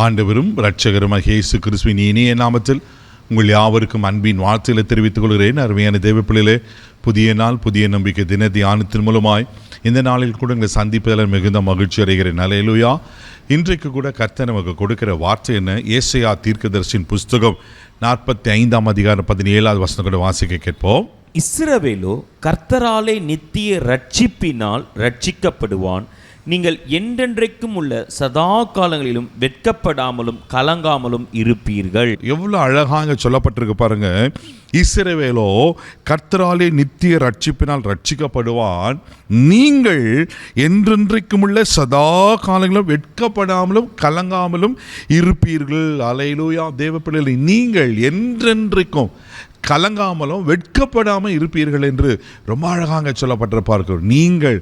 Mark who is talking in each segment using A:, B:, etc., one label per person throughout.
A: ஆண்டவரும் இரட்சகருமாகிய இயேசு கிறிஸ்துவின் இனிய நாமத்தில் உங்கள் யாவருக்கும் அன்பின் வாழ்த்துக்களை தெரிவித்துக் கொள்கிறேன். அருமையான தேவப்பிள்ளைகளே, புதிய நாள் புதிய நம்பிக்கை தின தியானத்தின் மூலமாய் இந்த நாளில் கூட உங்களை சந்திப்பதில் மிகுந்த மகிழ்ச்சி அடைகிறேன். அல்லேலூயா. இன்றைக்கு கூட கர்த்தர் நமக்கு கொடுக்கிற வார்த்தை என்ன? ஏசாயா தீர்க்கதரிசியின் புஸ்தகம் 45 அதிகாரம் 17 வசனம் கூட வாசிக்க கேட்போம்.
B: இஸ்ரவேலோ கர்த்தராலே நித்திய ரட்சிப்பினால் ரட்சிக்கப்படுவான். நீங்கள் என்றென்றைக்கும் உள்ள சதா காலங்களிலும் வெட்கப்படாமலும் கலங்காமலும் இருப்பீர்கள்.
A: எவ்வளவு அழகாக சொல்லப்பட்டிருக்கு பாருங்க. இஸ்ரவேலோ கர்த்தராலே நித்திய ரட்சிப்பினால் ரட்சிக்கப்படுவான். நீங்கள் என்றென்றைக்கும் உள்ள சதா காலங்களிலும் வெட்கப்படாமலும் கலங்காமலும் இருப்பீர்கள். அல்லேலூயா. தேவப்பிள்ளைகளே, நீங்கள் என்றென்றைக்கும் கலங்காமலும் வெட்கப்படாமல் இருப்பீர்கள் என்று ரொம்ப அழகாக சொல்லப்பட்டிருப்பார்கள். நீங்கள்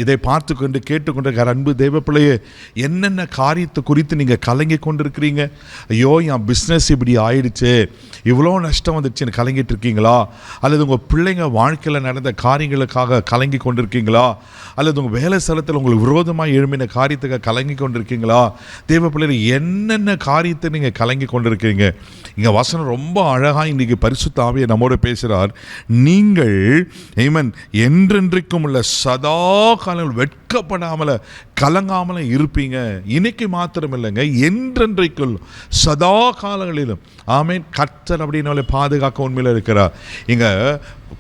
A: இதை பார்த்து கொண்டு கேட்டுக்கொண்டிருக்கிற அன்பு தேவப்பிள்ளையே, என்னென்ன காரியத்தை குறித்து நீங்கள் கலங்கி கொண்டிருக்கிறீங்க? ஐயோ, என் பிஸ்னஸ் இப்படி ஆயிடுச்சு, இவ்வளோ நஷ்டம் வந்துடுச்சுன்னு கலங்கிட்டு இருக்கீங்களா? அல்லது உங்கள் பிள்ளைங்க வாழ்க்கையில் நடந்த காரியங்களுக்காக கலங்கி கொண்டிருக்கீங்களா? அல்லது உங்கள் வேலை ஸ்தலத்தில் உங்களுக்கு விரோதமாக எழும்பின காரியத்துக்காக கலங்கி கொண்டிருக்கீங்களா? தேவப்பிள்ளைகள், என்னென்ன காரியத்தை நீங்கள் கலங்கி கொண்டிருக்கீங்க? இங்கே வசனம் ரொம்ப அழகாக இன்றைக்கி பரிசுத்த ஆவியை நம்மோடு பேசுகிறார். நீங்கள் என்றென்றைக்கும் உள்ள சதா காலங்கள் வெட்கப்படாமல கலங்காமல இருப்பீங்க. இன்னைக்கு மாத்திரம் இல்லைங்க, என்றென்றைக்குள் சதா காலங்களிலும். ஆமேன். கர்த்தர் அப்படின்னு பாதுகாக்க உண்மையில் இருக்கிறார். இங்க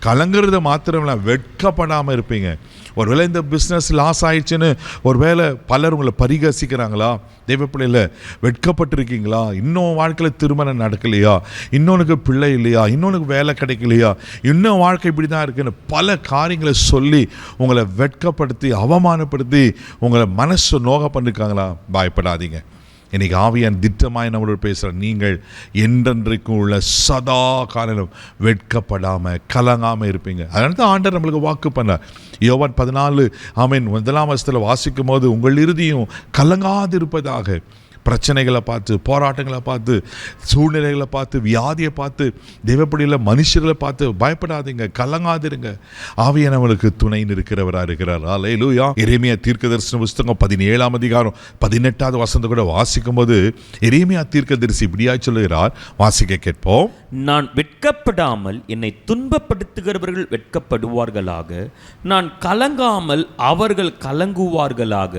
A: கலங்கிறது மாத்திரம் இல்லை, வெட்கப்படாமல் இருப்பீங்க. ஒருவேளை இந்த பிஸ்னஸ் லாஸ் ஆயிடுச்சுன்னு ஒருவேளை பலர் உங்களை பரிகசிக்கிறாங்களா? தேவப்பிள்ளையில் வெட்கப்பட்டிருக்கீங்களா? இன்னும் வாழ்க்கையில் திருமணம் நடக்கலையா? இன்னொன்னுக்கு பிள்ளை இல்லையா? இன்னொன்னுக்கு வேலை கிடைக்கலையா? இன்னும் வாழ்க்கை இப்படி தான் இருக்குன்னு பல காரியங்களை சொல்லி உங்களை வெட்கப்படுத்தி அவமானப்படுத்தி உங்களை மனசு நோக பண்ணிருக்காங்களா? பயப்படாதீங்க. இன்னைக்கு ஆவியான் திட்டமாய் நம்மளோட பேசுகிற, நீங்கள் என்றென்றைக்கும் உள்ள சதா காலம் வெட்கப்படாமல் கலங்காமல் இருப்பீங்க. அதனால தான் ஆண்டவர் நம்மளுக்கு வாக்கு பண்ணார். யோவான் 14 1 வசனத்தில் வாசிக்கும் போது, உங்கள் இறுதியும் கலங்காது இருப்பதாக. பிரச்சனைகளை பார்த்து, போராட்டங்களை பார்த்து, சூழ்நிலைகளை பார்த்து, வியாதியை பார்த்து, தேவப்படியில் மனுஷர்களை பார்த்து பயப்படாதீங்க, கலங்காதிருங்க. ஆவியானவருக்கு துணை இருக்கிறவராக இருக்கிறார். அல்லேலூயா. எரேமியா தீர்க்கதரிசன புஸ்தகம் 17 அதிகாரம் 18 வசனத்தை கூட வாசிக்கும் போது எரேமியா தீர்க்கதரிசி இப்படியாய் சொல்லுகிறார். வாசிக்க கேட்போம்.
B: நான் வெட்கப்படாமல் என்னை துன்பப்படுத்துகிறவர்கள் வெட்கப்படுவார்களாக, நான் கலங்காமல் அவர்கள் கலங்குவார்களாக.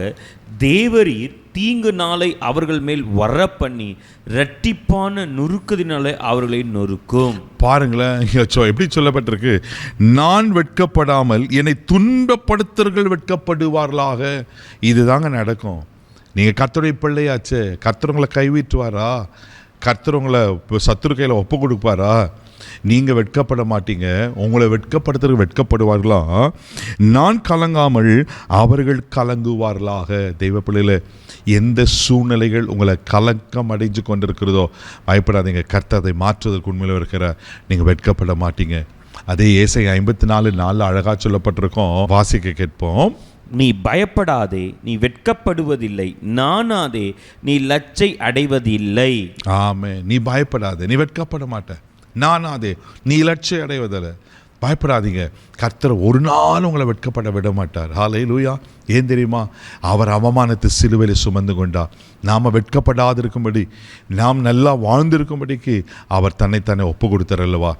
B: தேவரீர் தீங்கு நாளை அவர்கள் மேல் வர பண்ணி இரட்டிப்பான நொறுக்குதினாலே அவர்களை நொறுக்கும்.
A: பாருங்களேன், எப்படி சொல்லப்பட்டிருக்கு? நான் வெட்கப்படாமல் என்னை துன்பப்படுத்துறவர்கள் வெட்கப்படுவார்களாக. இதுதாங்க நடக்கும். நீங்கள் கர்த்தருடைய பிள்ளையாச்சே, கர்த்தர் உங்களை கைவிட்டுவாரா? கர்த்தர் உங்களை சத்துரு கையில் ஒப்பு கொடுப்பாரா? நீங்கள் வெட்கப்பட மாட்டீங்க, உங்களை வெட்கப்படுத்துறதுக்கு வெட்கப்படுவார்களாம். நான் கலங்காமல் அவர்கள் கலங்குவார்களாக. தெய்வ பிள்ளையில எந்த சூழ்நிலைகள் உங்களை கலக்கம் அடைஞ்சு கொண்டிருக்கிறதோ பயப்படாதீங்க. கர்த்தர் அதை மாற்றுவதற்கு உண்மையில் இருக்கிற, நீங்கள் வெட்கப்பட மாட்டீங்க. அதே ஏசாயா 54:4 அழகா சொல்லப்பட்டிருக்கோம். வாசிக்க கேட்போம்.
B: நீ பயப்படாதே, நீ வெட்கப்படுவதில்லை, நானாதே, நீ லச்சை அடைவதில்லை.
A: ஆமே. நீ பயப்படாதே, நீ வெட்கப்பட மாட்ட. நானாதே, நீ லட்சை அடைவதில்லை. பயப்படாதீங்க. கர்த்தர் ஒரு நாள் உங்களை வெட்கப்பட விட மாட்டார். ஹல்லேலூயா. ஏன் தெரியுமா? அவர் அவமானத்தை சிலுவையில் சுமந்து கொண்டார். நாம் வெட்கப்படாதிருக்கும்படி, நாம் நல்லா வாழ்ந்திருக்கும்படிக்கு அவர் தன்னை ஒப்பு கொடுத்தார் அல்லவா?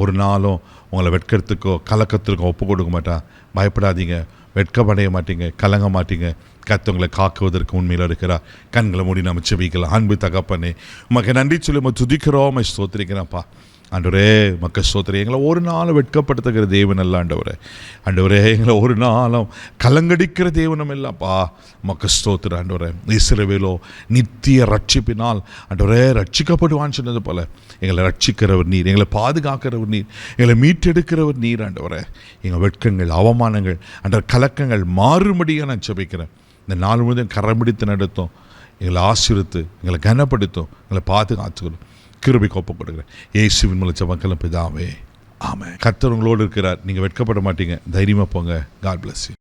A: ஒரு நாளும் உங்களை வெட்கத்துக்கோ கலக்கத்திற்கோ ஒப்பு கொடுக்க மாட்டார். பயப்படாதீங்க, வெட்கப்படைய மாட்டீங்க, கலங்க மாட்டீங்க. கர்த்தர் உங்களை காக்குவதற்கு உண்மையில் இருக்கிறார். கண்களை மூடி நம்ம செபிக்கலாம். அன்பு தகப்பனே, உமக்கு நன்றி சொல்லி நம்ம துதிக்கிறோம், ஸ்தோத்திரிக்கிறோம்ப்பா. ஆண்டவரே, மக்க ஸ்தோத்திரம். எங்களை ஒரு நாளும் வெட்கப்படுத்துகிற தேவன் அல்ல ஆண்டவரே. ஆண்டவரே, எங்களை ஒரு நாளும் கலங்கடிக்கிற தேவனும் இல்லப்பா. மக்க ஸ்தோத்திரம் ஆண்டவரே. இஸ்ரவேலோ நித்திய ரட்சிப்பினால் ஆண்டவரே ரட்சிக்கப்படுவான்னு சொன்னது போல எங்களை ரட்சிக்கிறவர் நீர், எங்களை பாதுகாக்கிறவர் நீர், எங்களை மீட்டெடுக்கிறவர் நீர் ஆண்டவரே. எங்கள் வெட்கங்கள், அவமானங்கள், ஆண்டவர் கலக்கங்கள் மாறுபடியாக நான் செபிக்கிறேன். இந்த நாள் முழுவதும் கரம்பிடித்து நடத்தும், எங்களை ஆசீர்வதித்து, எங்களை கனப்படுத்தும், எங்களை பாதுகாத்துக்கணும். கிருபைக்கு ஒப்பு கொடுக்குறேன் இயேசுவின் மூலம் ஜெபம் பிதாவே, ஆமென். கர்த்தர் உங்களோடு இருக்கிறார். நீங்கள் வெட்கப்பட மாட்டீங்க. தைரியமாக போங்க. God bless you.